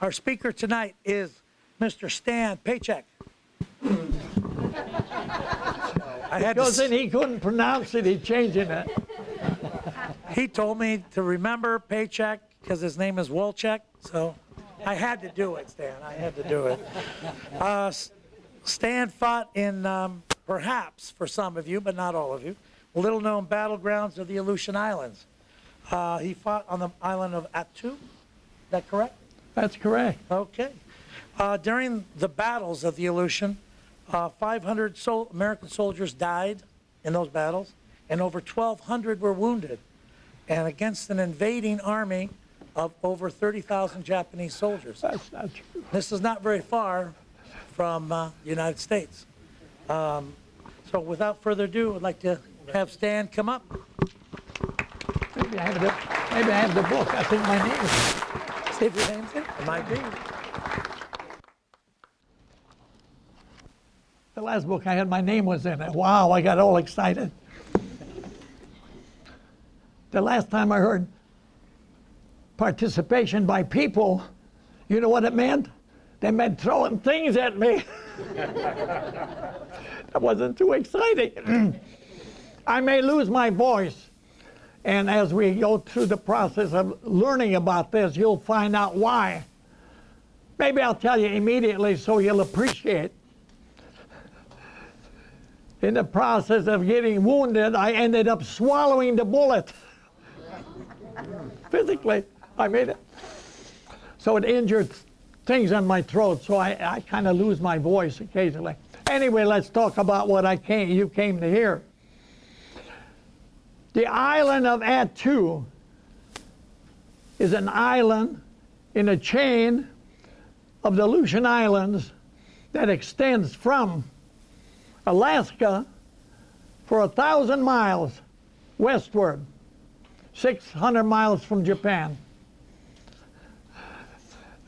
Our speaker tonight is Mr. Stan Paycheck. Because then he couldn't pronounce it, he's changing it. He told me to remember Paycheck because his name is Wokzyk, so I had to do it, Stan. I had to do it. Stan fought in, perhaps for some of you, but not all of you, little-known battlegrounds of the Aleutian Islands. He fought on the island of Attu. Is that correct? That's correct. Okay. During the battles of the Aleutian, 500 American soldiers died in those battles, and over 1,200 were wounded, and against an invading army of over 30,000 Japanese soldiers. That's not true. This is not very far from the United States. So without further ado, I'd like to have Stan come up. Maybe I have the book. I think my name is. See if your name's in it. It might be. The last book I had, my name was in it. Wow, I got all excited. The last time I heard participation by people, you know what it meant? They meant throwing things at me. That wasn't too exciting. I may lose my voice. And as we go through the process of learning about this, you'll find out why. Maybe I'll tell you immediately so you'll appreciate. In the process of getting wounded, I ended up swallowing the bullet. Physically, I made it. So it injured things in my throat, so I kind of lose my voice occasionally. Anyway, let's talk about what you came to hear. The island of Attu is an island in a chain of the Aleutian Islands that extends from Alaska for 1,000 miles westward, 600 miles from Japan.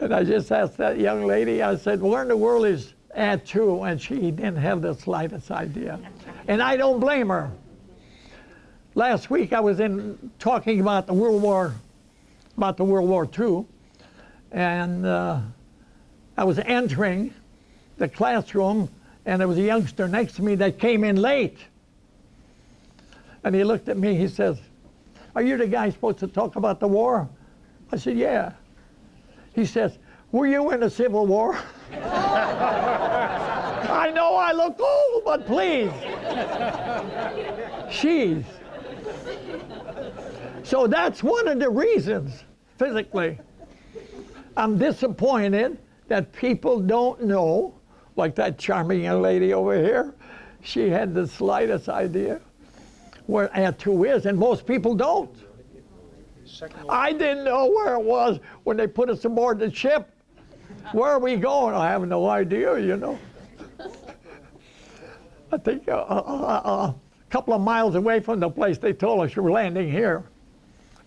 And I just asked that young lady, I said, where in the world is Attu? And she didn't have the slightest idea. And I don't blame her. Last week I was talking about the World War II, and I was entering the classroom, and there was a youngster next to me that came in late. And he looked at me, he says, are you the guy supposed to talk about the war? I said, yeah. He says, were you in the Civil War? I know I look old, but please. She's. So that's one of the reasons, physically, I'm disappointed that people don't know, like that charming young lady over here. She had the slightest idea where Attu is, and most people don't. I didn't know where it was when they put us aboard the ship. Where are we going? I have no idea, you know. I think a couple of miles away from the place they told us you were landing here.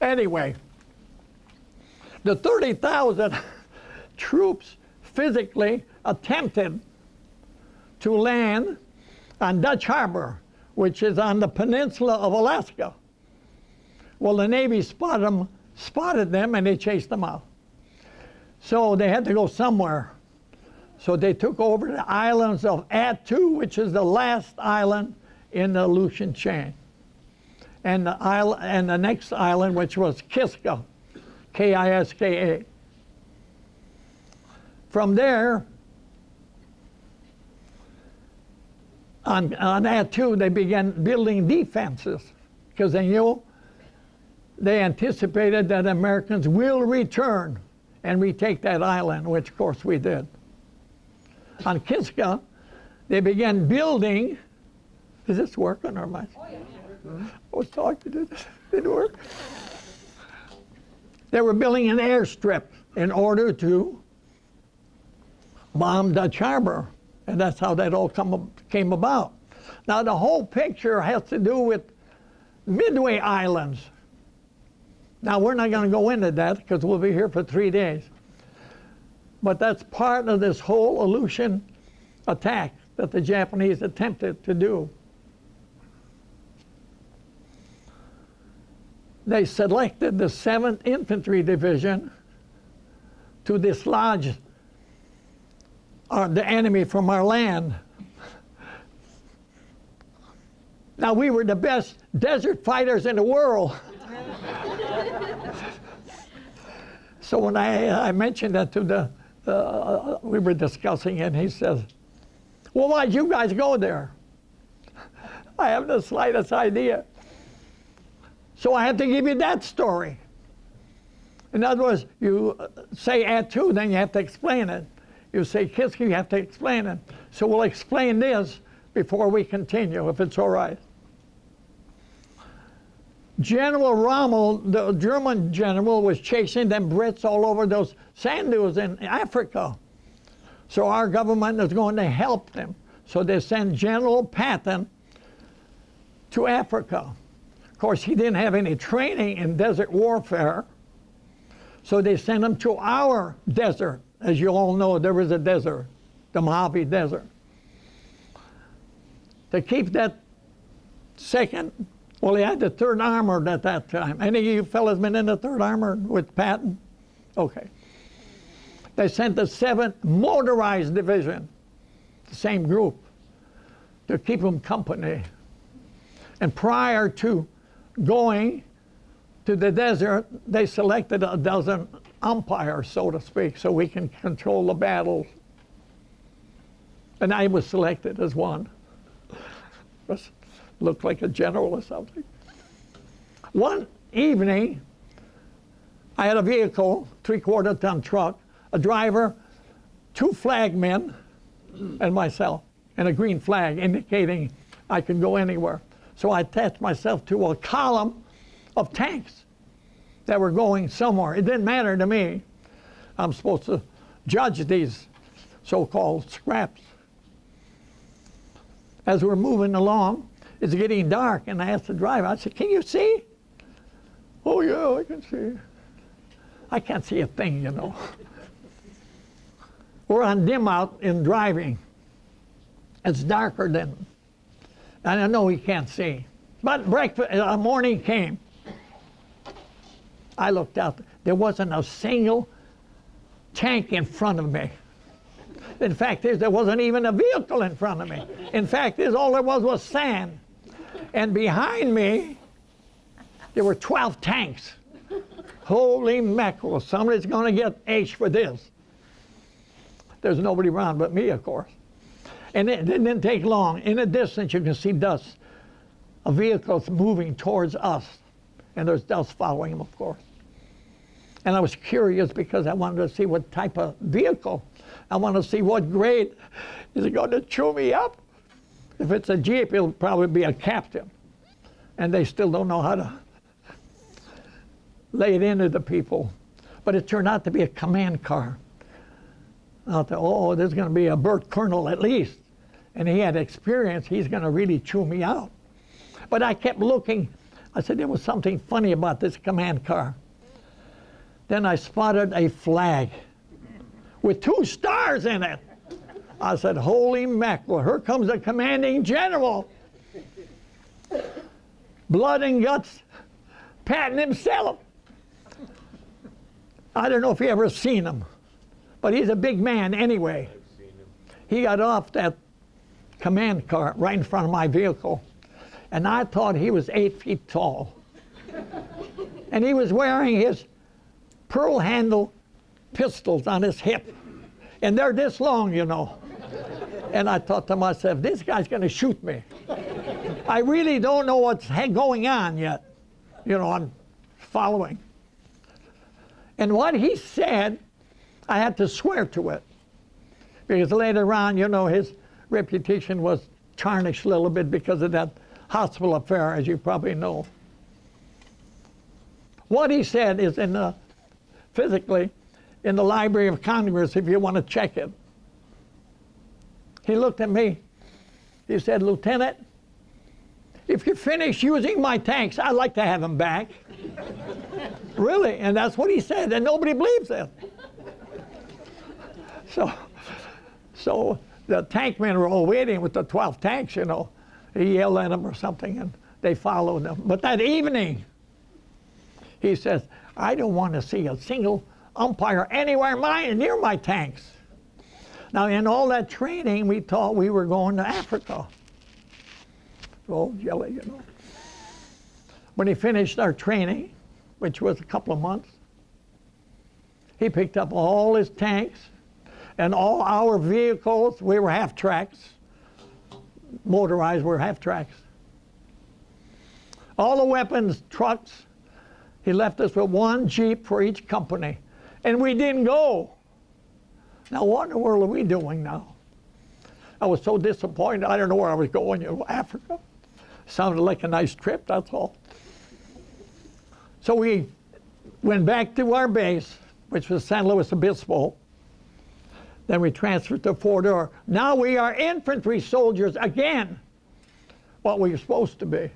Anyway, the 30,000 troops physically attempted to land on Dutch Harbor, which is on the peninsula of Alaska. Well, the Navy spotted them and they chased them out. So they had to go somewhere. So they took over the islands of Attu, which is the last island in the Aleutian chain. And the next island, which was Kiska, K-I-S-K-A. From there, on Attu, they began building defenses because they knew they anticipated that Americans will return and retake that island, which of course we did. On Kiska, they began building. Is this working or am I? Oh, yeah. I was talking to this, didn't work. They were building an airstrip in order to bomb Dutch Harbor, and that's how that all came about. Now the whole picture has to do with Midway Islands. Now we're not going to go into that because we'll be here for 3 days. But that's part of this whole Aleutian attack that the Japanese attempted to do. They selected the 7th Infantry Division to dislodge the enemy from our land. Now, we were the best desert fighters in the world. So when I mentioned that to we were discussing it, and he says, well, why'd you guys go there? I have the slightest idea. So I have to give you that story. In other words, you say Attu, then you have to explain it. You say Kiski, you have to explain it. So we'll explain this before we continue, if it's all right. General Rommel, the German general, was chasing them Brits all over those sand dunes in Africa. So our government is going to help them. So they sent General Patton to Africa. Of course, he didn't have any training in desert warfare. So they sent him to our desert. As you all know, there was a desert, the Mojave Desert. To keep that second, well, he had the 3rd Armored at that time. Any of you fellas been in the 3rd Armored with Patton? Okay. They sent the 7th Motorized Division, the same group, to keep him company. And prior to going to the desert, they selected a dozen umpires, so to speak, so we can control the battles. And I was selected as one. Looked like a general or something. One evening, I had a vehicle, 3/4-ton truck, a driver, 2 flagmen, and myself, and a green flag indicating I could go anywhere. So I attached myself to a column of tanks that were going somewhere. It didn't matter to me. I'm supposed to judge these so-called scraps. As we're moving along, it's getting dark, and I asked the driver, I said, can you see? Oh, yeah, I can see. I can't see a thing, you know. We're on dim out in driving. It's darker than, and I know he can't see. But breakfast, morning came. I looked out. There wasn't a single tank in front of me. In fact, there wasn't even a vehicle in front of me. In fact, all there was sand. And behind me, there were 12 tanks. Holy mackerel, somebody's going to get H for this. There's nobody around but me, of course. And it didn't take long. In the distance, you can see dust. A vehicle's moving towards us. And there's dust following him, of course. And I was curious because I wanted to see what type of vehicle. I want to see what grade. Is it going to chew me up? If it's a Jeep, it'll probably be a Captain. And they still don't know how to lay it into the people. But it turned out to be a command car. I thought, oh, there's going to be a Burt Colonel at least. And he had experience. He's going to really chew me out. But I kept looking. I said, there was something funny about this command car. Then I spotted a flag with 2 stars in it. I said, holy mackerel, here comes the commanding general. Blood and guts, Patton himself. I don't know if you ever seen him, but he's a big man anyway. I've seen him. He got off that command car right in front of my vehicle, and I thought he was 8 feet tall. And he was wearing his pearl handle pistols on his hip. And they're this long, you know. And I thought to myself, this guy's going to shoot me. I really don't know what's going on yet. You know, I'm following. And what he said, I had to swear to it. Because later on, you know, his reputation was tarnished a little bit because of that hospital affair, as you probably know. What he said is physically in the Library of Congress, if you want to check it. He looked at me. He said, Lieutenant, if you finish using my tanks, I'd like to have them back. Really, and that's what he said, and nobody believes it. So the tank men were all waiting with the 12 tanks, you know. He yelled at them or something, and they followed them. But that evening, he says, I don't want to see a single umpire anywhere near my tanks. Now, in all that training, we thought we were going to Africa. Oh, jelly, you know. When he finished our training, which was a couple of months, he picked up all his tanks and all our vehicles. We were half tracks. Motorized, we were half tracks. All the weapons, trucks. He left us with one Jeep for each company. And we didn't go. Now, what in the world are we doing now? I was so disappointed. I don't know where I was going. You know, Africa. Sounded like a nice trip, that's all. So we went back to our base, which was San Luis Obispo. Then we transferred to Fort Ord. Now we are infantry soldiers again, what we were supposed to be.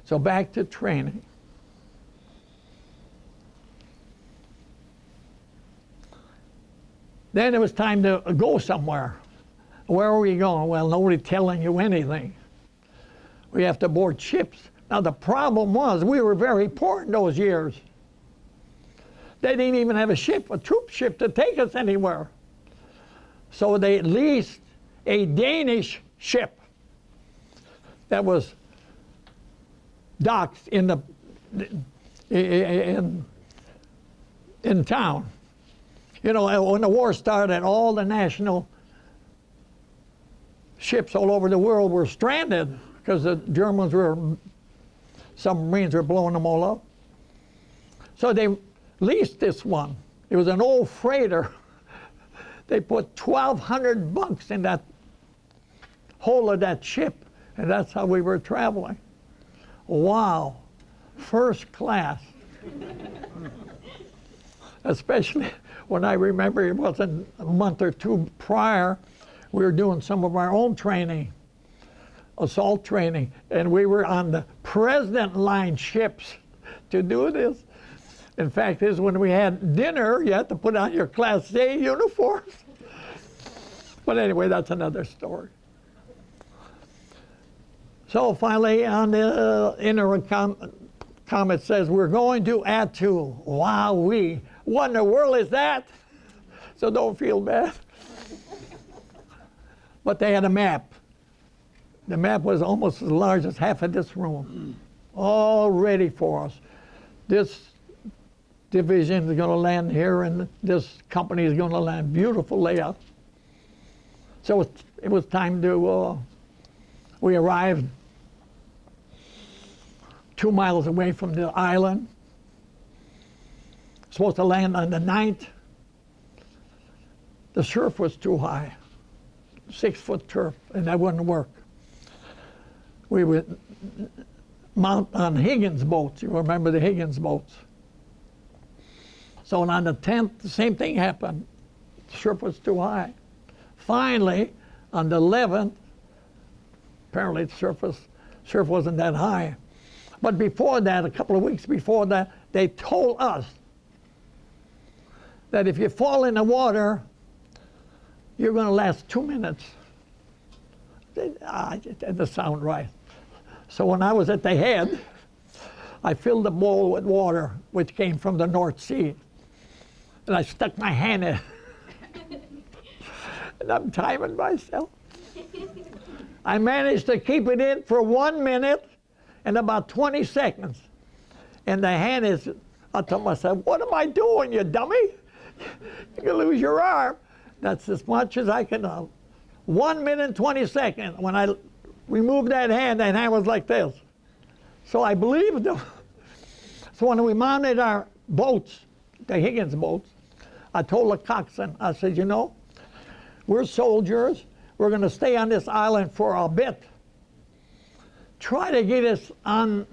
So back to training. Then it was time to go somewhere. Where are we going? Well, nobody telling you anything. We have to board ships. Now the problem was we were very poor in those years. They didn't even have a ship, a troop ship to take us anywhere. So they leased a Danish ship that was docked in town. You know, when the war started, all the national ships all over the world were stranded because the Germans were, submarines were blowing them all up. So they leased this one. It was an old freighter. They put 1,200 bunks in that hole of that ship, and that's how we were traveling. Wow, first class. Especially when I remember it wasn't a month or two prior, we were doing some of our own training, assault training, and we were on the President line ships to do this. In fact, this is when we had dinner, you had to put on your Class A uniforms. But anyway, that's another story. So finally, on the intercom, it says, we're going to Attu. Wowee. What in the world is that? So don't feel bad. But they had a map. The map was almost as large as half of this room, all ready for us. This division is going to land here, and this company is going to land. Beautiful layout. So it was time to, we arrived 2 miles away from the island. Supposed to land on the 9th. The surf was too high, 6-foot turf, and that wouldn't work. We would mount on Higgins boats. You remember the Higgins boats. So on the 10th, the same thing happened. The surf was too high. Finally, on the 11th, apparently the surf wasn't that high. But before that, a couple of weeks before that, they told us that if you fall in the water, you're going to last 2 minutes. That doesn't sound right. So when I was at the head, I filled the bowl with water, which came from the North Sea. And I stuck my hand in. And I'm timing myself. I managed to keep it in for 1 minute and about 20 seconds. And the hand is, I told myself, what am I doing, you dummy? You're going to lose your arm. That's as much as I can. 1 minute and 20 seconds. When I removed that hand was like this. So I believed them. So when we mounted our boats, the Higgins boats, I told the coxswain, I said, you know, we're soldiers. We're going to stay on this island for a bit. Try to get us on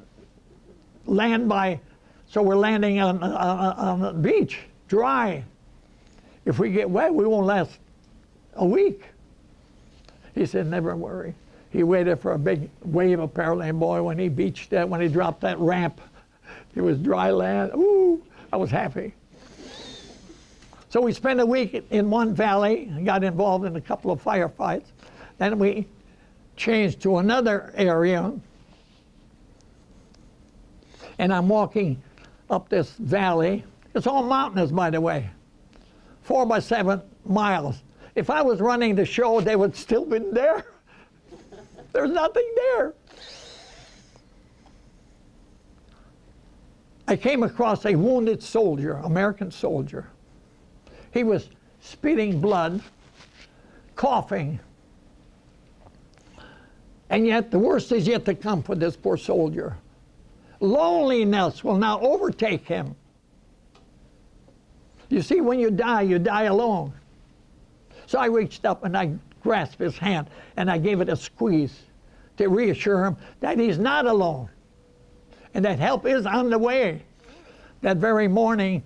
land so we're landing on the beach, dry. If we get wet, we won't last a week. He said, never worry. He waited for a big wave, apparently, and boy, when he when he dropped that ramp, it was dry land. Ooh, I was happy. So we spent a week in one valley and got involved in a couple of firefights. Then we changed to another area. And I'm walking up this valley. It's all mountainous, by the way. 4 by 7 miles. If I was running the show, they would still been there. There's nothing there. I came across a wounded soldier, American soldier. He was spitting blood, coughing. And yet the worst is yet to come for this poor soldier. Loneliness will now overtake him. You see, when you die alone. So I reached up and I grasped his hand and I gave it a squeeze to reassure him that he's not alone and that help is on the way. That very morning,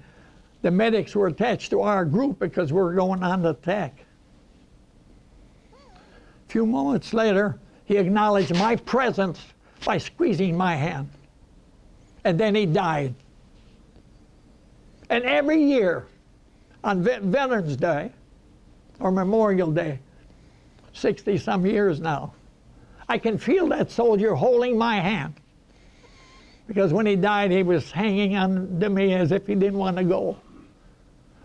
the medics were attached to our group because we were going on the attack. A few moments later, he acknowledged my presence by squeezing my hand. And then he died. And every year, on Veterans Day, or Memorial Day, 60-some years now, I can feel that soldier holding my hand. Because when he died, he was hanging on to me as if he didn't want to go.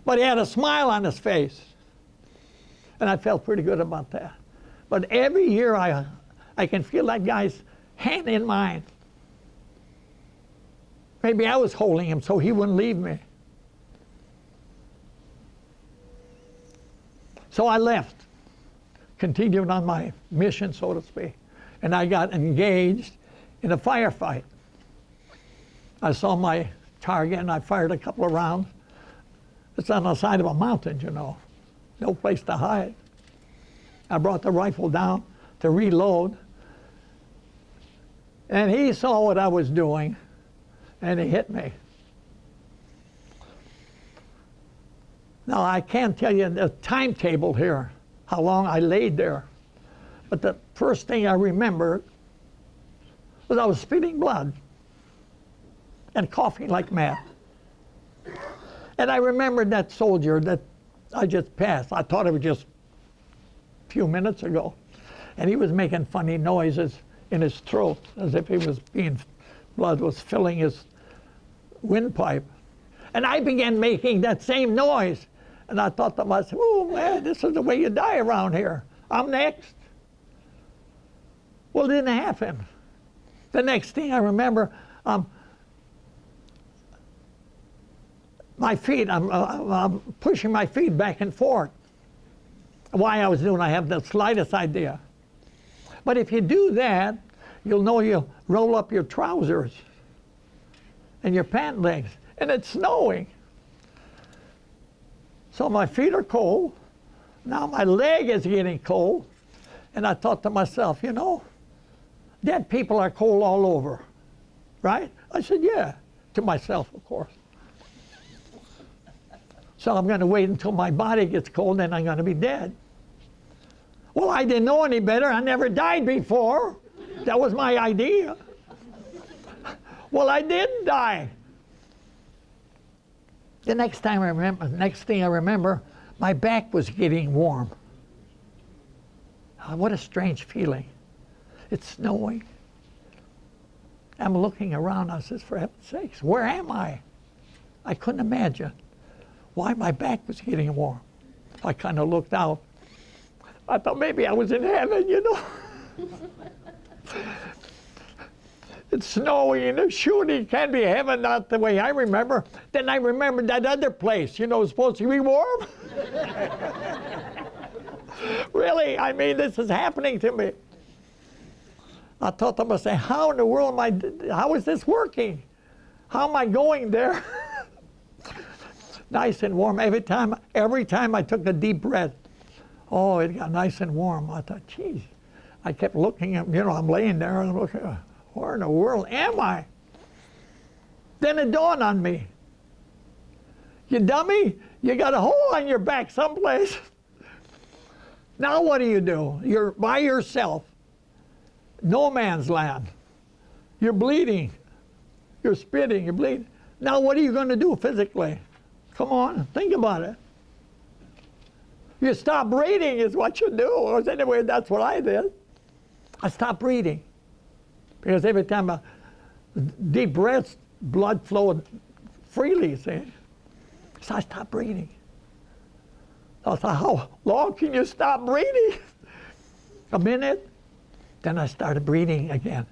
But he had a smile on his face. And I felt pretty good about that. But every year, I can feel that guy's hand in mine. Maybe I was holding him so he wouldn't leave me. So I left, continued on my mission, so to speak, and I got engaged in a firefight. I saw my target and I fired a couple of rounds. It's on the side of a mountain, you know, no place to hide. I brought the rifle down to reload, and he saw what I was doing, and he hit me. Now, I can't tell you the timetable here, how long I laid there. But the first thing I remember was I was spitting blood and coughing like mad. And I remembered that soldier that I just passed. I thought it was just a few minutes ago. And he was making funny noises in his throat as if he was blood was filling his windpipe. And I began making that same noise. And I thought to myself, oh man, this is the way you die around here. I'm next. Well, it didn't happen. The next thing I remember, my feet, I'm pushing my feet back and forth. Why I was doing, I have the slightest idea. But if you do that, you'll know you'll roll up your trousers and your pant legs, and it's snowing. So my feet are cold. Now my leg is getting cold. And I thought to myself, you know, dead people are cold all over, right? I said, yeah, to myself, of course. So I'm going to wait until my body gets cold, and I'm going to be dead. Well, I didn't know any better. I never died before. That was my idea. Well, I did die. The next thing I remember, my back was getting warm. What a strange feeling. It's snowing. I'm looking around. I says, for heaven's sakes, where am I? I couldn't imagine why my back was getting warm. I kind of looked out. I thought maybe I was in heaven, you know. It's snowing and it's shooting. Can't be heaven, not the way I remember. Then I remembered that other place, you know, it's supposed to be warm. Really, I mean, this is happening to me. I thought to myself, how in the world how is this working? How am I going there? Nice and warm. Every time I took a deep breath, oh, it got nice and warm. I thought, geez. I kept looking at, you know, I'm laying there and looking, where in the world am I? Then it dawned on me. You dummy, you got a hole on your back someplace. Now what do? You're by yourself. No man's land. You're bleeding. You're spitting, you're bleeding. Now what are you going to do physically? Come on, think about it. You stop breathing is what you do. Or anyway, that's what I did. I stopped breathing. Because every time I deep breaths, blood flowed freely, see? So I stopped breathing. I thought, how long can you stop breathing? A minute. Then I started breathing again.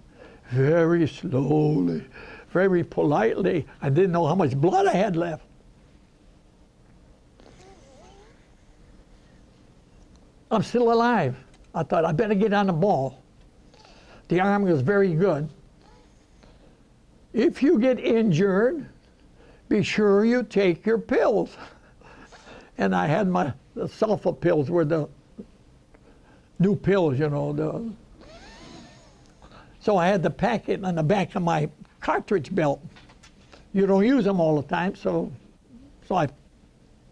Very slowly, very politely. I didn't know how much blood I had left. I'm still alive. I thought, I better get on the ball. The Army was very good. If you get injured, be sure you take your pills. And I had the sulfa pills were the new pills, you know. So I had the packet on the back of my cartridge belt. You don't use them all the time, so I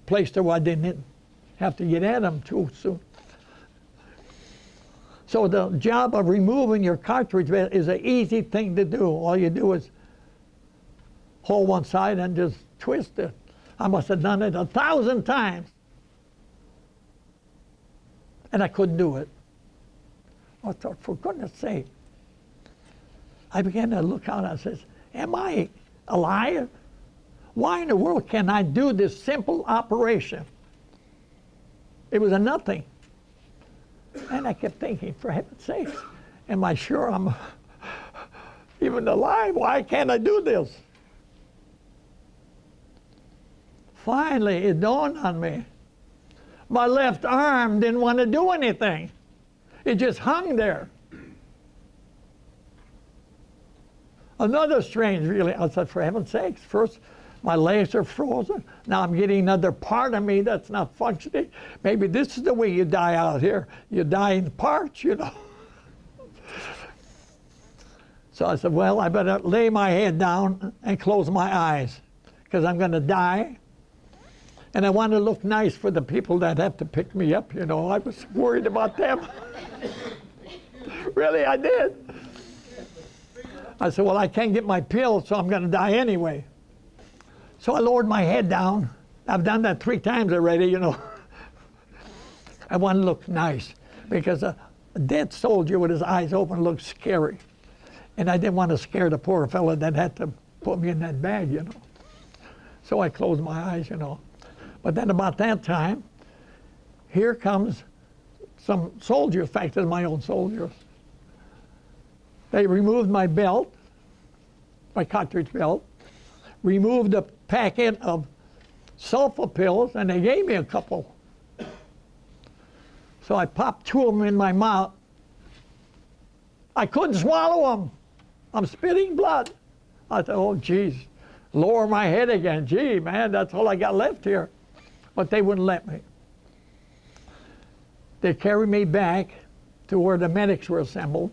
placed it where I didn't have to get at them too soon. So the job of removing your cartridge belt is an easy thing to do. All you do is hold one side and just twist it. I must have done it 1,000 times. And I couldn't do it. I thought, for goodness sake. I began to look out and I says, am I alive? Why in the world can I do this simple operation? It was a nothing. And I kept thinking, for heaven's sakes, am I sure I'm even alive? Why can't I do this? Finally, it dawned on me. My left arm didn't want to do anything. It just hung there. Another strange feeling. I said, for heaven's sakes, first my legs are frozen. Now I'm getting another part of me that's not functioning. Maybe this is the way you die out here. You die in parts, you know. So I said, well, I better lay my head down and close my eyes because I'm going to die. And I want to look nice for the people that have to pick me up, you know. I was worried about them. Really, I did. I said, well, I can't get my pills, so I'm going to die anyway. So I lowered my head down. I've done that 3 times already, you know. I want to look nice because a dead soldier with his eyes open looks scary. And I didn't want to scare the poor fellow that had to put me in that bag, you know. So I closed my eyes, you know. But then about that time, here comes some soldiers, in fact, they're my own soldiers. They removed my belt, my cartridge belt, removed a packet of sulfa pills, and they gave me a couple. So I popped 2 of them in my mouth. I couldn't swallow them. I'm spitting blood. I thought, oh, geez, lower my head again. Gee, man, that's all I got left here. But they wouldn't let me. They carried me back to where the medics were assembled.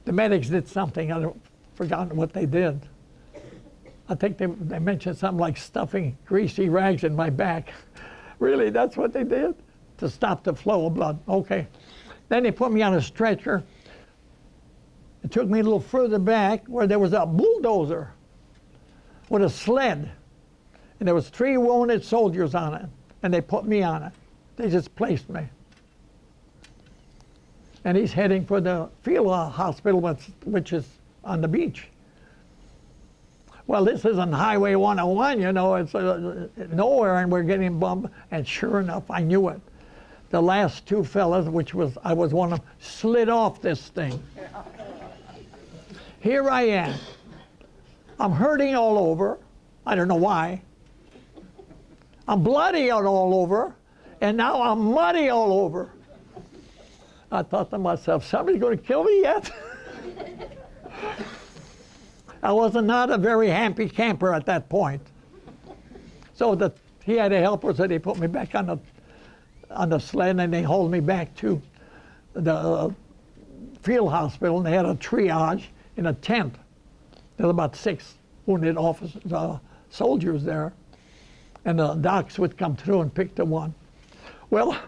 The medics did something. I've forgotten what they did. I think they mentioned something like stuffing greasy rags in my back. Really, that's what they did? To stop the flow of blood. Okay. Then they put me on a stretcher. It took me a little further back where there was a bulldozer with a sled. And there was 3 wounded soldiers on it. And they put me on it. They just placed me. And he's heading for the field hospital, which is on the beach. Well, this isn't Highway 101, you know, it's nowhere, and we're getting bumped. And sure enough, I knew it. The last 2 fellas, I was one of them, slid off this thing. Here I am. I'm hurting all over. I don't know why. I'm bloody all over, and now I'm muddy all over. I thought to myself, somebody's going to kill me yet? I was not a very happy camper at that point. So he had a helper, so they put me back on the sled, and they hauled me back to the field hospital, and they had a triage in a tent. There were about 6 wounded officers, soldiers there, and the docs would come through and pick the one. Well,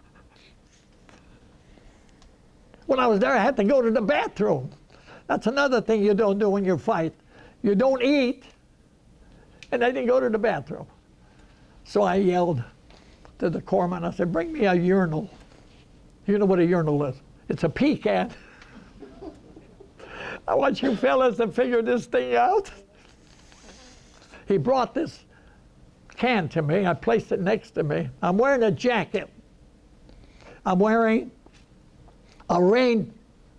when I was there, I had to go to the bathroom. That's another thing you don't do when you fight. You don't eat, and I didn't go to the bathroom. So I yelled, to the corpsman. I said, bring me a urinal. You know what a urinal is? It's a pecan. I want you fellas to figure this thing out. He brought this can to me. I placed it next to me. I'm wearing a jacket. I'm wearing a rain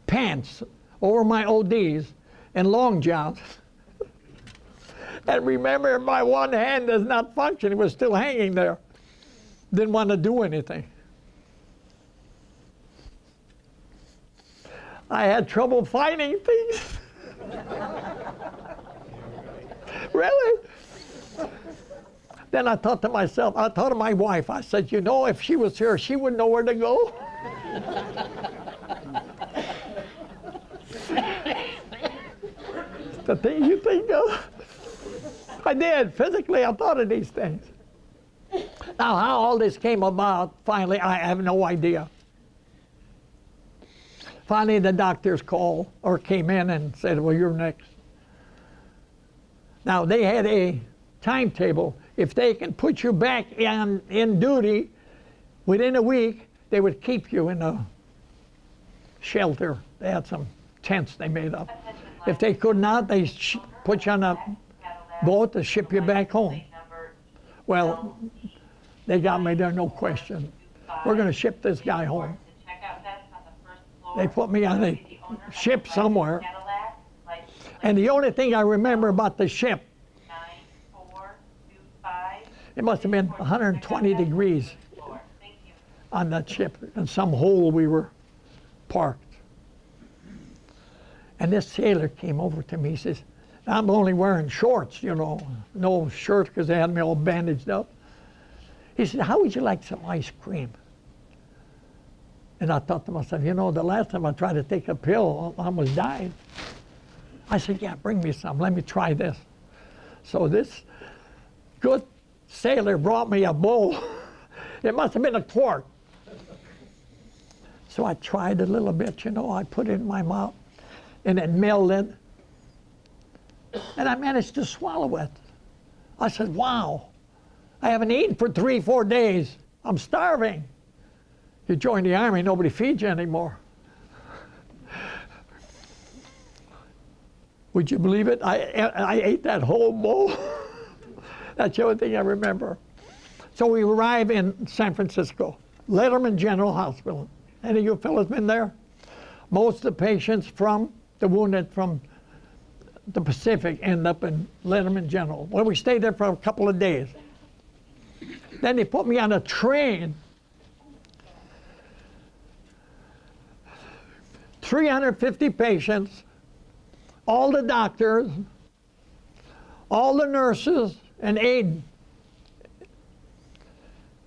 pants over my ODs and long johns. And remember, my one hand does not function. It was still hanging there. Didn't want to do anything. I had trouble finding things. Really? Then I thought to myself, I thought of my wife. I said, you know, if she was here, she wouldn't know where to go. The things you think of. I did. Physically, I thought of these things. Now, how all this came about, finally, I have no idea. Finally, the doctors called or came in and said, well, you're next. Now, they had a timetable. If they can put you back in duty within a week, they would keep you in a shelter. They had some tents they made up. If they could not, they put you on a boat to ship you back home. Well, they got me there, no question. We're going to ship this guy home. They put me on a ship somewhere. And the only thing I remember about the ship, it must have been 120 degrees on that ship. In some hole we were parked. And this sailor came over to me. He says, I'm only wearing shorts, you know, no shirt because they had me all bandaged up. He said, how would you like some ice cream? And I thought to myself, you know, the last time I tried to take a pill, I almost died. I said, yeah, bring me some. Let me try this. So this good sailor brought me a bowl. It must have been a quart. So I tried a little bit, you know. I put it in my mouth, and it melted. And I managed to swallow it. I said, wow, I haven't eaten for 3-4 days. I'm starving. You join the Army, nobody feeds you anymore. Would you believe it? I ate that whole bowl. That's the only thing I remember. So we arrive in San Francisco, Letterman General Hospital. Any of you fellas been there? Most of the patients from the wounded from the Pacific end up in Letterman General. Well, we stayed there for a couple of days. Then they put me on a train. 350 patients, all the doctors, all the nurses, and aid.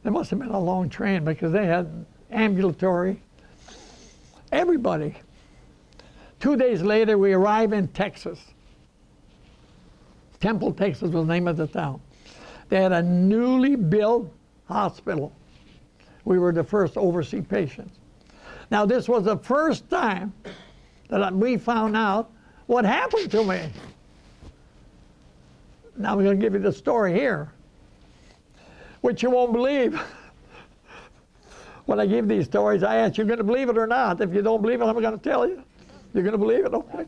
It must have been a long train because they had ambulatory, everybody. 2 days later, we arrive in Texas. Temple, Texas was the name of the town. They had a newly built hospital. We were the first overseas patients. Now, this was the first time that we found out what happened to me. Now, I'm going to give you the story here, which you won't believe. When I give these stories, I ask, you're going to believe it or not? If you don't believe it, I'm going to tell you. You're going to believe it? Okay.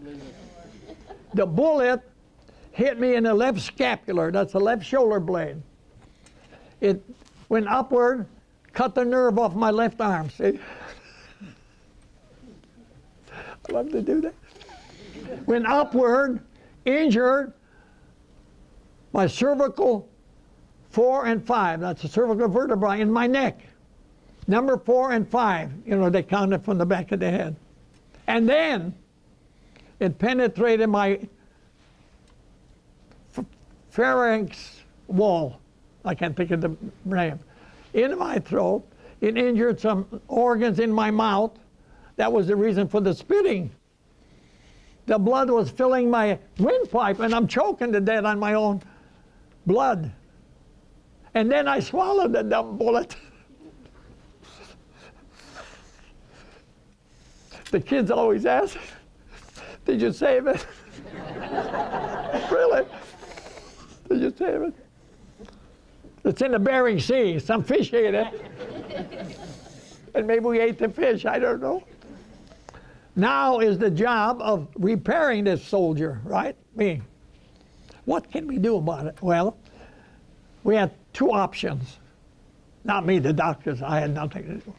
The bullet hit me in the left scapular. That's the left shoulder blade. It went upward, cut the nerve off my left arm, see? I love to do that. Went upward, injured my cervical 4 and 5. That's the cervical vertebrae in my neck. Number 4 and 5. You know, they counted from the back of the head. And then it penetrated my pharynx wall. I can't think of the name. In my throat. It injured some organs in my mouth. That was the reason for the spitting. The blood was filling my windpipe, and I'm choking to death on my own blood. And then I swallowed the dumb bullet. The kids always ask, did you save it? Really? Did you save it? It's in the Bering Sea. Some fish ate it. And maybe we ate the fish, I don't know. Now is the job of repairing this soldier, right? Me. What can we do about it? Well, we had two options. Not me, the doctors. I had nothing to do.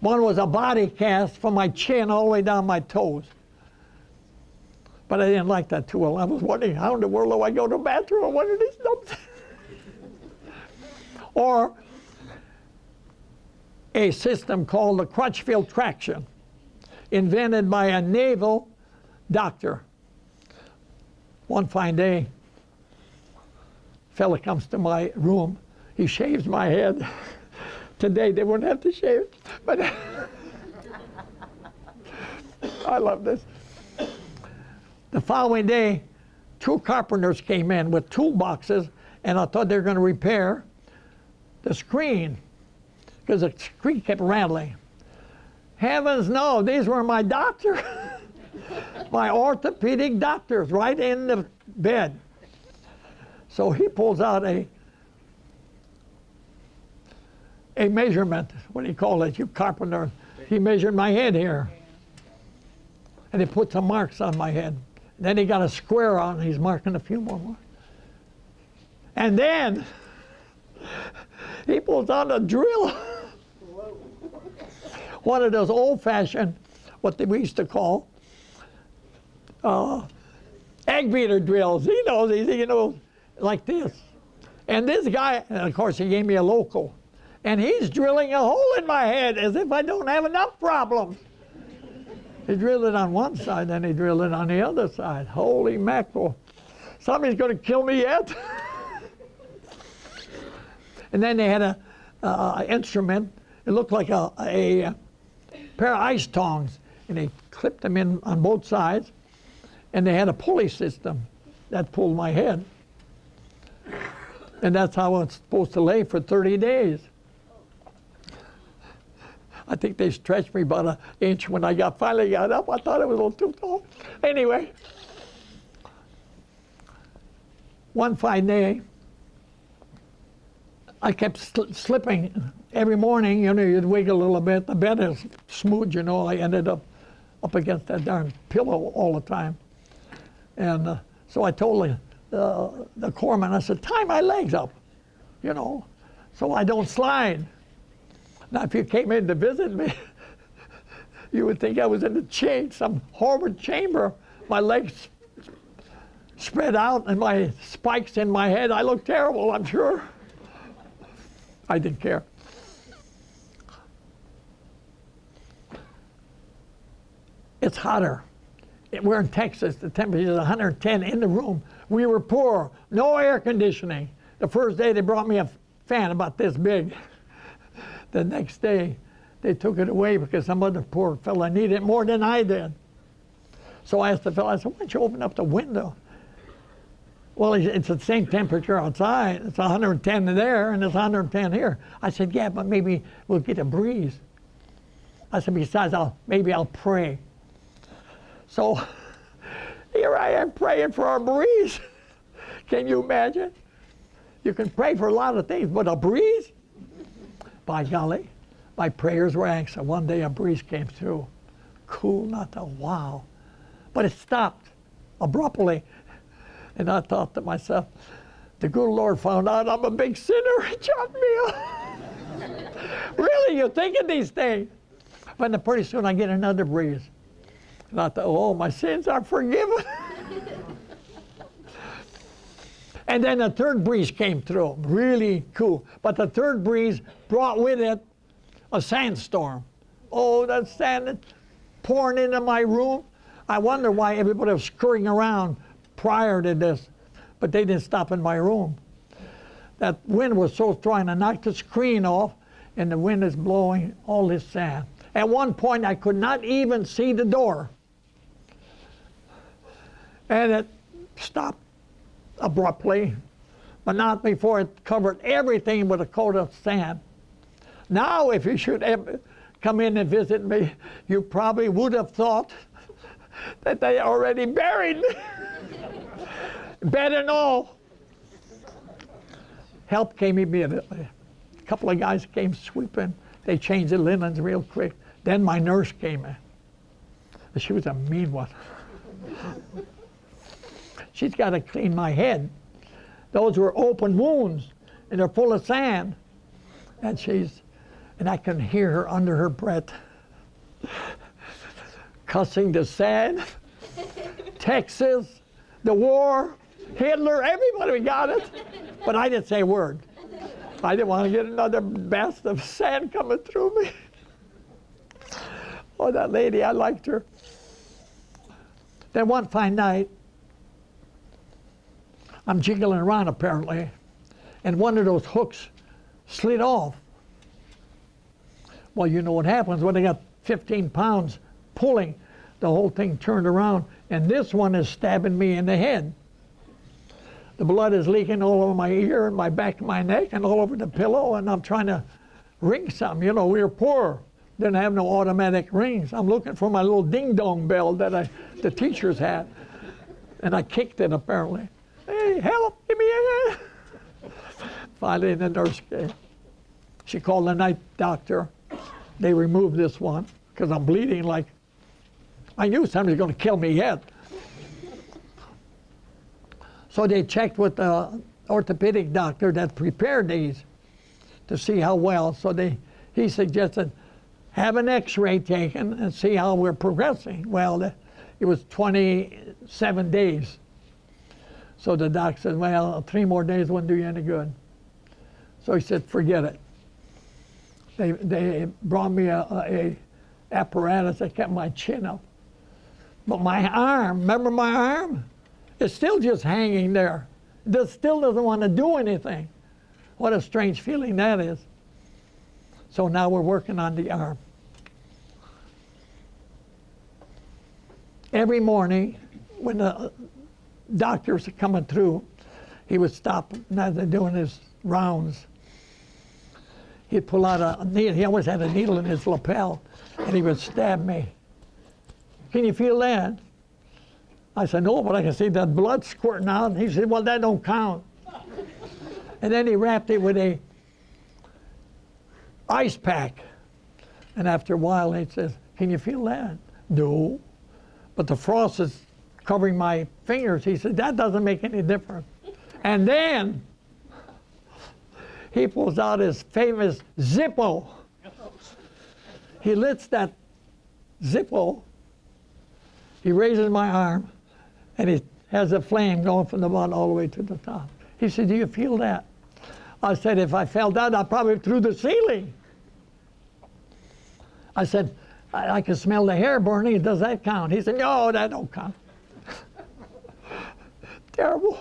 One was a body cast from my chin all the way down my toes. But I didn't like that too well. I was wondering, how in the world do I go to the bathroom on one of these dumps? Or a system called the Crutchfield traction, invented by a naval doctor. One fine day, a fella comes to my room. He shaves my head. Today they wouldn't have to shave it, but I love this. The following day, two carpenters came in with toolboxes, and I thought they were going to repair the screen, because the screen kept rattling. Heavens no, these were my doctor, my orthopedic doctors, right in the bed. So he pulls out a measurement, what do you call it, you carpenter? He measured my head here. And he put some marks on my head. Then he got a square on, and he's marking a few more marks. And then he pulls out a drill. One of those old-fashioned, what we used to call, egg beater drills. He knows these, you know, like this. And this guy, and of course he gave me a local, and he's drilling a hole in my head as if I don't have enough problems. He drilled it on one side, then he drilled it on the other side. Holy mackerel. Somebody's going to kill me yet. And then they had a instrument. It looked like a pair of ice tongs, and they clipped them in on both sides, and they had a pulley system that pulled my head. And that's how it's supposed to lay for 30 days. I think they stretched me about an inch when I finally got up. I thought it was a little too tall. Anyway, one fine day, I kept slipping every morning. You know, you'd wiggle a little bit. The bed is smooth, you know. I ended up against that darn pillow all the time. And so I told the corpsman, I said, tie my legs up, you know, so I don't slide. Now, if you came in to visit me, you would think I was in some horrible chamber. My legs spread out and my spikes in my head. I looked terrible, I'm sure. I didn't care. It's hotter. We're in Texas. The temperature is 110 in the room. We were poor, no air conditioning. The first day they brought me a fan about this big. The next day they took it away because some other poor fella needed it more than I did. So I asked the fella, I said, why don't you open up the window? Well, it's the same temperature outside. It's 110 there and it's 110 here. I said, yeah, but maybe we'll get a breeze. I said, besides, maybe I'll pray. So here I am praying for a breeze. Can you imagine? You can pray for a lot of things, but a breeze? By golly, my prayers were answered. One day a breeze came through. Cool, not a wow. But it stopped abruptly. And I thought to myself, the good Lord found out I'm a big sinner and chopped me off. Really, you're thinking these things. But then pretty soon I get another breeze. And I thought, oh, my sins are forgiven. And then a third breeze came through, really cool. But the third breeze brought with it a sandstorm. Oh, that sand pouring into my room. I wonder why everybody was scurrying around prior to this, but they didn't stop in my room. That wind was so strong, I knocked the screen off, and the wind is blowing all this sand. At one point, I could not even see the door. And it stopped abruptly, but not before it covered everything with a coat of sand. Now, if you should ever come in and visit me, you probably would have thought that they already buried me. Bed and all. Help came immediately. A couple of guys came sweeping. They changed the linens real quick. Then my nurse came in. She was a mean one. She's got to clean my head. Those were open wounds, and they're full of sand. And I can hear her under her breath cussing the sand, Texas, the war, Hitler, everybody got it. But I didn't say a word. I didn't want to get another blast of sand coming through me. Oh, that lady, I liked her. Then one fine night, I'm jiggling around apparently, and one of those hooks slid off. Well, you know what happens when they got 15 pounds pulling, the whole thing turned around, and this one is stabbing me in the head. The blood is leaking all over my ear and my back of my neck and all over the pillow, and I'm trying to ring something. You know, we were poor. Didn't have no automatic rings. I'm looking for my little ding-dong bell that the teachers had, and I kicked it apparently. Hey, help, give me a hand. Finally, the nurse came. She called the night doctor. They removed this one because I'm bleeding like, I knew somebody was going to kill me yet. So they checked with the orthopedic doctor that prepared these to see how well. So he suggested, have an x-ray taken and see how we're progressing. Well, it was 27 days. So the doc said, well, 3 more days wouldn't do you any good. So he said, forget it. They brought me a apparatus that kept my chin up. But my arm, remember my arm? It's still just hanging there. It still doesn't want to do anything. What a strange feeling that is. So now we're working on the arm. Every morning when the doctors are coming through, he would stop as they're doing his rounds. He'd pull out a needle. He always had a needle in his lapel, and he would stab me. Can you feel that? I said, no, but I can see that blood squirting out. He said, well, that don't count. And then he wrapped it with a ice pack. And after a while, he says, can you feel that? No. But the frost is covering my fingers. He said, that doesn't make any difference. And then he pulls out his famous Zippo. He lifts that Zippo. He raises my arm, and it has a flame going from the bottom all the way to the top. He said, do you feel that? I said, if I felt that, I'd probably through the ceiling. I said, I can smell the hair burning. Does that count? He said, no, that don't count. Terrible.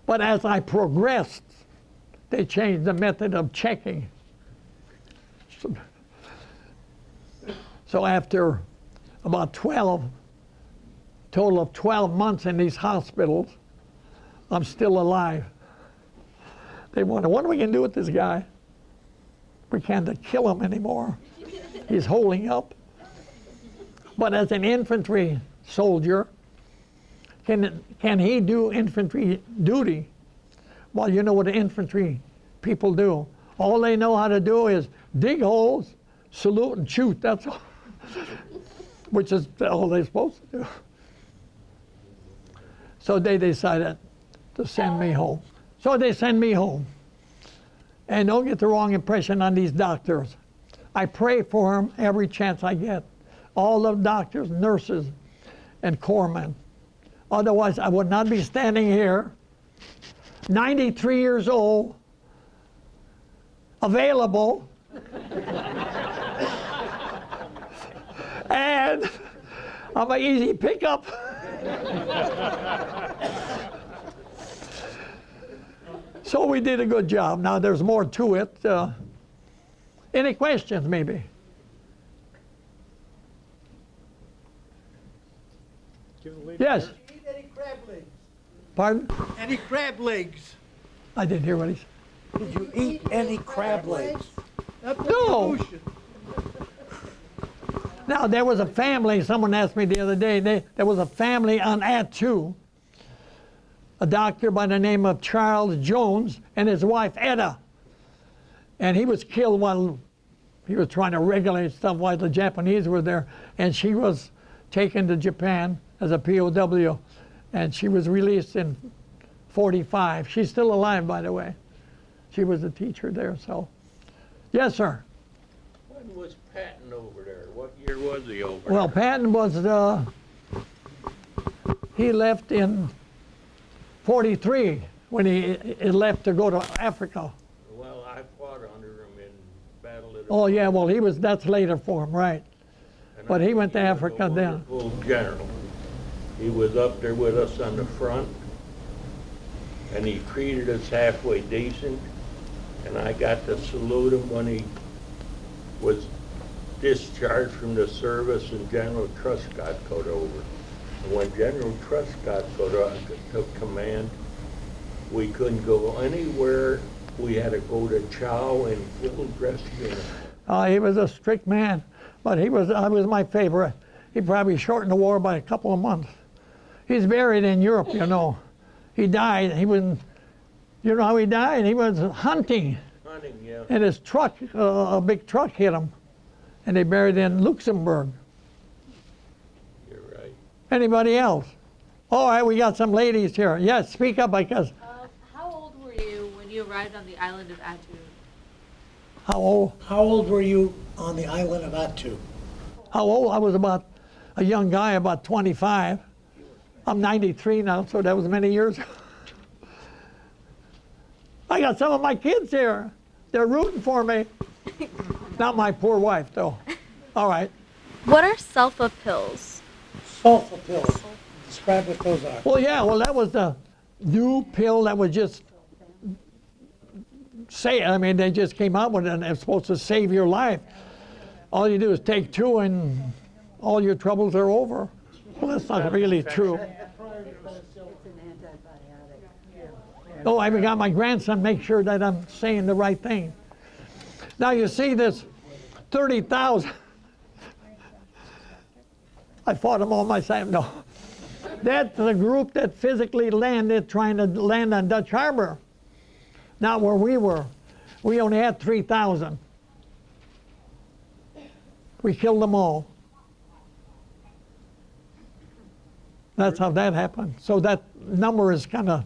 But as I progressed, they changed the method of checking. So after about total of 12 months in these hospitals, I'm still alive. They wonder, what are we going to do with this guy? We can't kill him anymore. He's holding up. But as an infantry soldier, can he do infantry duty? Well, you know what the infantry people do. All they know how to do is dig holes, salute, and shoot. That's all. Which is all they're supposed to do. So they decided to send me home. So they send me home. And don't get the wrong impression on these doctors. I pray for them every chance I get. All the doctors, nurses, and corpsmen. Otherwise, I would not be standing here, 93 years old, available, and I'm an easy pickup. So we did a good job. Now there's more to it. Any questions, maybe? Yes. Did you eat any crab legs? Pardon? Any crab legs? I didn't hear what he said. Did you eat any crab legs? Up in No. the ocean. Now, there was a family, someone asked me the other day, there was a family on Attu a doctor by the name of Charles Jones and his wife Etta. And he was killed while he was trying to regulate stuff while the Japanese were there. And she was taken to Japan as a POW. And she was released in 45. She's still alive, by the way. She was a teacher there, so. Yes, sir. When was Patton over there? What year was he over Well, there? Patton was, he left in 43 when he left to go to Africa. Well, I fought under him in Battle of the Oh, yeah, well, that's later for him, right. And But I he think went to was a Africa then. wonderful general. He was up there with us on the front, and he treated us halfway decent, and I got to salute him when he was discharged from the service and General Truscott got over. And when General Truscott took command, we couldn't go anywhere. We had to go to chow in full dress uniform. He was a strict man, but I was my favorite. He probably shortened the war by a couple of months. He's buried in Europe, you know. He died, you know how he died? He was hunting. Hunting, yeah. And his truck, a big truck hit him. And they buried in Luxembourg. You're right. Anybody else? All right, we got some ladies here. Yes, speak up because. How old were you when you arrived on the island of Attu? How old? How old were you on the island of Attu? How old? I was about a young guy, about 25. I'm 93 now, so that was many years ago. I got some of my kids here. They're rooting for me. Not my poor wife, though. All right. What are sulfa pills? Sulfa pills. Describe what those are. Well, yeah, that was the new pill that was just they just came out with it and it's supposed to save your life. All you do is take two and all your troubles are over. Well, that's not really true. Oh, I got my grandson make sure that I'm saying the right thing. Now you see this 30,000. I fought them all myself. No. That's the group that physically landed, trying to land on Dutch Harbor. Not where we were. We only had 3,000. We killed them all. That's how that happened. So that number is kind of.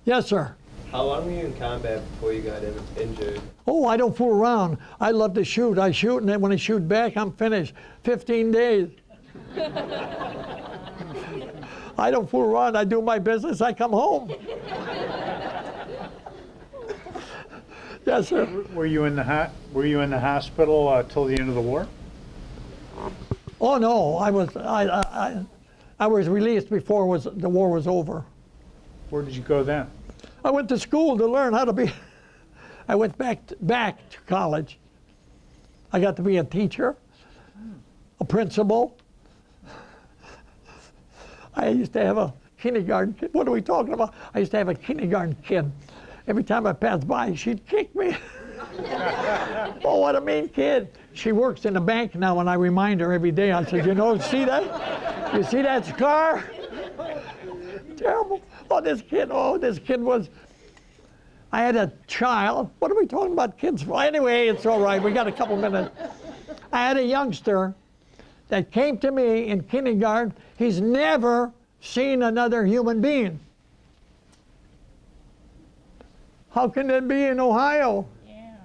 Yes, sir. How long were you in combat before you got injured? Oh, I don't fool around. I love to shoot. I shoot, and then when I shoot back, I'm finished. 15 days. I don't fool around. I do my business. I come home. Yes, sir. Were you in the hospital till the end of the war? Oh no, I was released before the war was over. Where did you go then? I went to school to learn how to be. I went back to college. I got to be a teacher, a principal. I used to have a kindergarten kid. What are we talking about? I used to have a kindergarten kid. Every time I passed by, she'd kick me. Oh, what a mean kid. She works in a bank now, and I remind her every day. I said, see that? You see that scar? Terrible. Oh, this kid was, I had a child. What are we talking about kids for? Anyway, it's all right. We got a couple minutes. I had a youngster that came to me in kindergarten. He's never seen another human being. How can that be in Ohio? Yeah.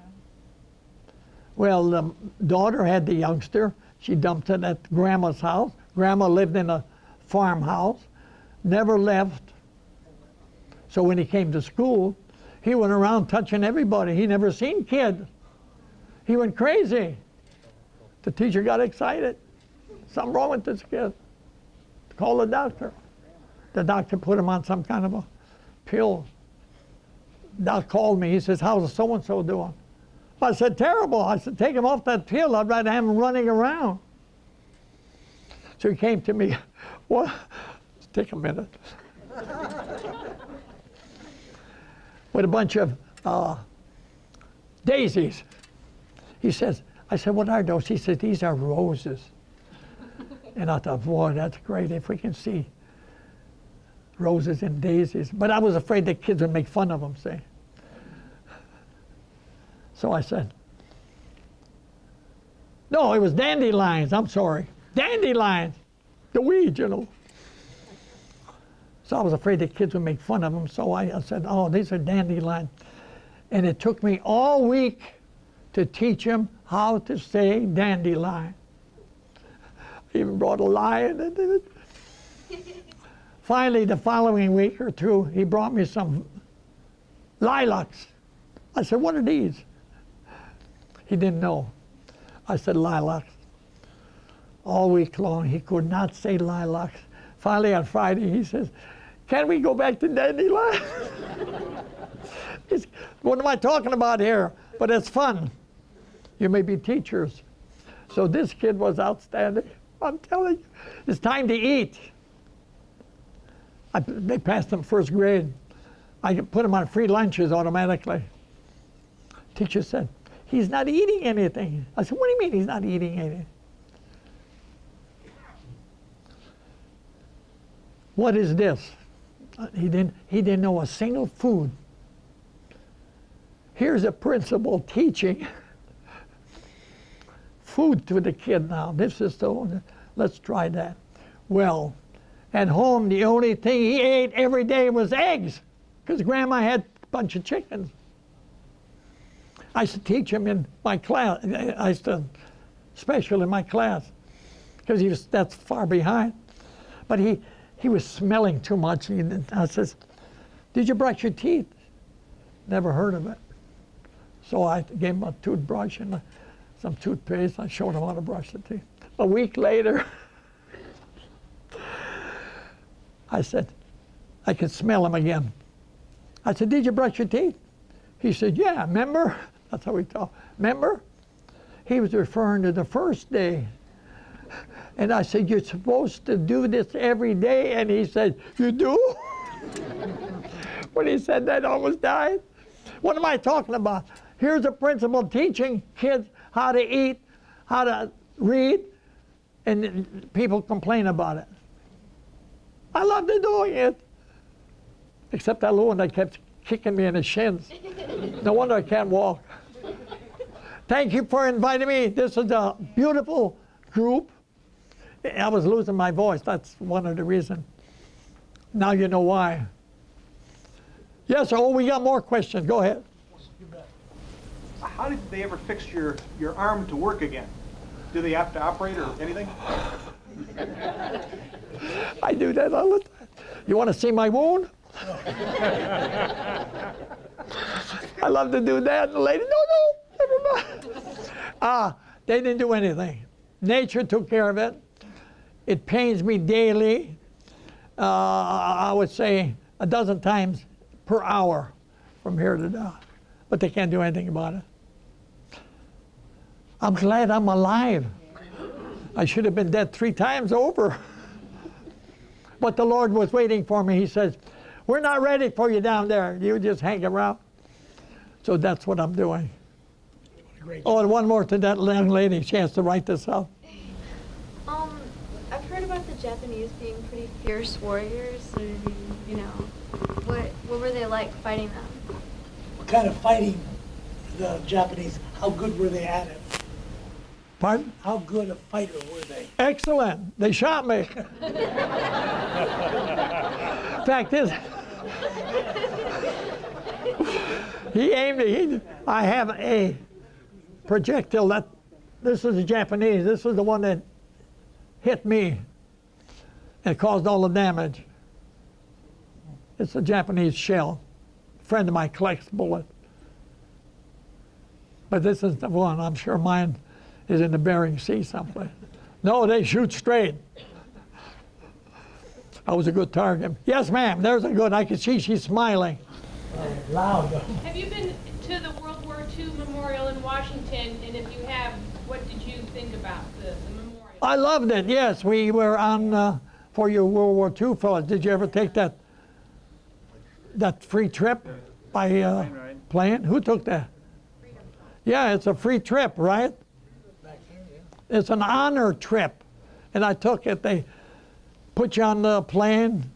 Well, the daughter had the youngster. She dumped it at Grandma's house. Grandma lived in a farmhouse, never left. So when he came to school, he went around touching everybody. He never seen kids. He went crazy. The teacher got excited. Something wrong with this kid. Call the doctor. The doctor put him on some kind of a pill. Doc called me. He says, how's so-and-so doing? I said, terrible. I said, take him off that pill. I'd rather have him running around. So he came to me. What? Take a minute. With a bunch of daisies. He says, I said, what are those? He said, these are roses. And I thought, boy, that's great if we can see roses and daisies. But I was afraid the kids would make fun of them, see. So I said, no, it was dandelions, I'm sorry. Dandelions, the weeds, you know. So I was afraid the kids would make fun of them, so I said, oh, these are dandelions. And it took me all week to teach them how to say dandelion. I even brought a lion into it. Finally, the following week or two, he brought me some lilacs. I said, what are these? He didn't know. I said, lilacs. All week long, he could not say lilacs. Finally, on Friday, he says, can we go back to dandelion? What am I talking about here? But it's fun. You may be teachers. So this kid was outstanding. I'm telling you, it's time to eat. They passed him first grade. I put him on free lunches automatically. Teacher said, he's not eating anything. I said, what do you mean he's not eating anything? What is this? He didn't know a single food. Here's a principal teaching food to the kid now. This is the, let's try that. Well, at home, the only thing he ate every day was eggs, because Grandma had a bunch of chickens. I used to teach him in my class. I used to special in my class, because that's far behind. But he was smelling too much. I says, did you brush your teeth? Never heard of it. So I gave him a toothbrush and some toothpaste. I showed him how to brush the teeth. A week later, I said, I could smell him again. I said, did you brush your teeth? He said, yeah, remember? That's how we talk. Remember? He was referring to the first day. And I said, you're supposed to do this every day. And he said, you do? When he said that, I almost died. What am I talking about? Here's a principal teaching kids how to eat, how to read, and people complain about it. I loved doing it. Except that little one that kept kicking me in the shins. No wonder I can't walk. Thank you for inviting me. This is a beautiful group. I was losing my voice. That's one of the reasons. Now you know why. Yes, oh, we got more questions. Go ahead. How did they ever fix your arm to work again? Do they have to operate or anything? I do that all the time. You want to see my wound? I love to do that. And the lady, no, never mind. They didn't do anything. Nature took care of it. It pains me daily. I would say a dozen times per hour from here to there. But they can't do anything about it. I'm glad I'm alive. I should have been dead 3 times over. But the Lord was waiting for me. He says, we're not ready for you down there. You just hang around. So that's what I'm doing. Oh, and one more to that young lady. She has to write this up. I've heard about the Japanese being pretty fierce warriors. And, you know, what were they like fighting them? What kind of fighting the Japanese, how good were they at it? Pardon? How good a fighter were they? Excellent. They shot me. Fact is, he aimed it. I have a projectile that, this is the Japanese, this is the one that hit me and caused all the damage. It's a Japanese shell. A friend of mine collects bullets. But this is the one, I'm sure mine is in the Bering Sea someplace. No, they shoot straight. I was a good target. Yes, ma'am, there's a good, I can see she's smiling. Loud. Have you been to the World War II Memorial in Washington? And if you have, what did you think about the memorial? I loved it, yes. We were on, for your World War II fellas, did you ever take that free trip by plane? Who took that? Yeah, it's a free trip, right? It's an honor trip. And I took it. They put you on the plane,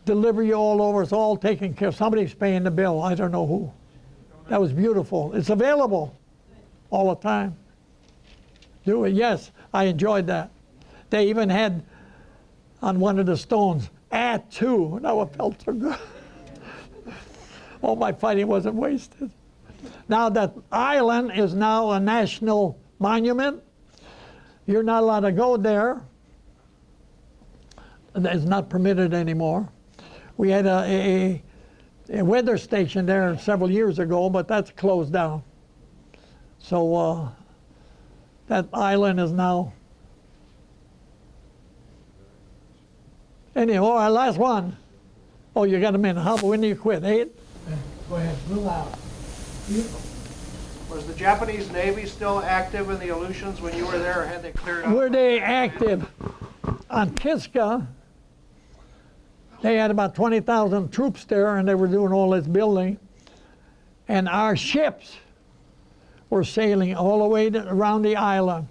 delivery all over. It's all taken care of. Somebody's paying the bill. I don't know who. That was beautiful. It's available all the time. Do it. Yes, I enjoyed that. They even had on one of the stones, Attu. Now it felt so good. All my fighting wasn't wasted. Now that island is now a national monument. You're not allowed to go there. It's not permitted anymore. We had a weather station there several years ago, but that's closed down. So that island is now. Anyway, all right, last one. Oh, you got a minute. When do you quit? 8? Go ahead, move out. Was the Japanese Navy still active in the Aleutians when you were there, or had they cleared out? Were they active? On Kiska, they had about 20,000 troops there, and they were doing all this building. And our ships were sailing all the way around the island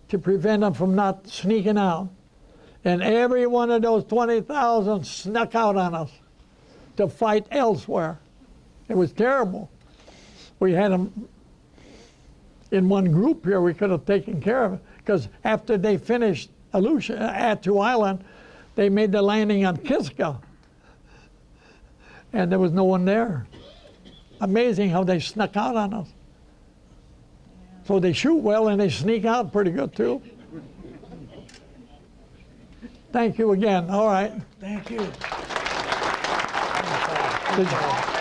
to prevent them from not sneaking out. And every one of those 20,000 snuck out on us to fight elsewhere. It was terrible. We had them in one group here. We could have taken care of it. Because after they finished Attu Island, they made the landing on Kiska. And there was no one there. Amazing how they snuck out on us. So they shoot well and they sneak out pretty good too. Thank you again. All right. Thank you. Did you-